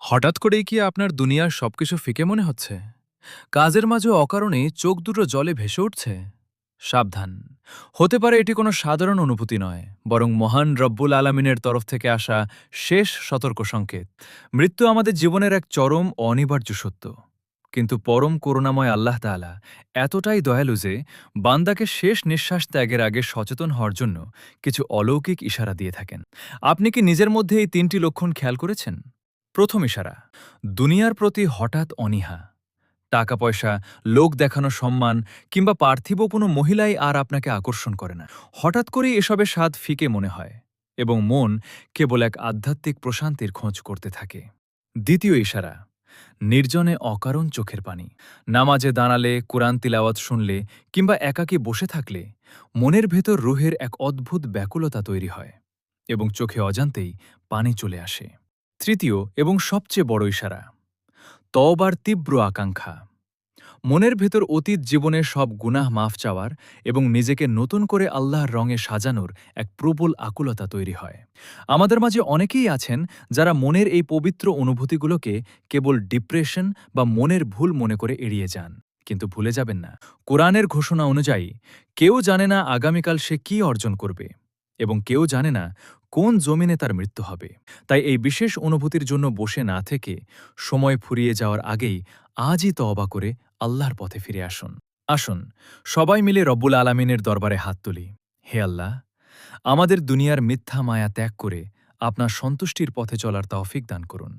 হঠাৎ করেই কি আপনার দুনিয়ার সবকিছু ফিকে মনে হচ্ছে? কাজের মাঝে অকারণে চোখ দুটো জলে ভেসে উঠছে? সাবধান, হতে পারে এটি কোনো সাধারণ অনুভূতি নয়, বরং মহান রব্বুল আলামিনের তরফ থেকে আসা শেষ সতর্ক সংকেত। মৃত্যু আমাদের জীবনের এক চরম ও অনিবার্য সত্য, কিন্তু পরম করুণাময় আল্লাহ তাআলা এতটাই দয়ালু যে বান্দাকে শেষ নিঃশ্বাস ত্যাগের আগে সচেতন হওয়ার জন্য কিছু অলৌকিক ইশারা দিয়ে থাকেন। আপনি কি নিজের মধ্যে এই তিনটি লক্ষণ খেয়াল করেছেন? প্রথম ইশারা, দুনিয়ার প্রতি হঠাৎ অনীহা। টাকা পয়সা, লোক দেখানো সম্মান কিংবা পার্থিব কোনো মহিলাই আর আপনাকে আকর্ষণ করে না। হঠাৎ করেই এসবের স্বাদ ফিকে মনে হয় এবং মন কেবল এক আধ্যাত্মিক প্রশান্তির খোঁজ করতে থাকে। দ্বিতীয় ইশারা, নির্জনে অকারণ চোখের পানি। নামাজে দাঁড়ালে, কোরআন তিলাওয়াত শুনলে কিংবা একাকী বসে থাকলে মনের ভেতর রুহের এক অদ্ভুত ব্যাকুলতা তৈরি হয় এবং চোখে অজান্তেই পানি চলে আসে। তৃতীয় এবং সবচেয়ে বড় ইশারা, তওবার তীব্র আকাঙ্ক্ষা। মনের ভেতর অতীত জীবনের সব গুনাহ মাফ চাওয়ার এবং নিজেকে নতুন করে আল্লাহর রঙে সাজানোর এক প্রবল আকুলতা তৈরি হয়। আমাদের মাঝে অনেকেই আছেন যারা মনের এই পবিত্র অনুভূতিগুলোকে কেবল ডিপ্রেশন বা মনের ভুল মনে করে এড়িয়ে যান। কিন্তু ভুলে যাবেন না, কোরআনের ঘোষণা অনুযায়ী কেউ জানে না আগামীকাল সে কি অর্জন করবে এবং কেউ জানে না কোন জমিনে তার মৃত্যু হবে। তাই এই বিশেষ অনুভূতির জন্য বসে না থেকে সময় ফুরিয়ে যাওয়ার আগেই আজই তওবা করে আল্লাহর পথে ফিরে আসুন। আসুন, সবাই মিলে রব্বুল আলামিনের দরবারে হাত তুলি। হে আল্লাহ, আমাদের দুনিয়ার মিথ্যা মায়া ত্যাগ করে আপনার সন্তুষ্টির পথে চলার তৌফিক দান করুন।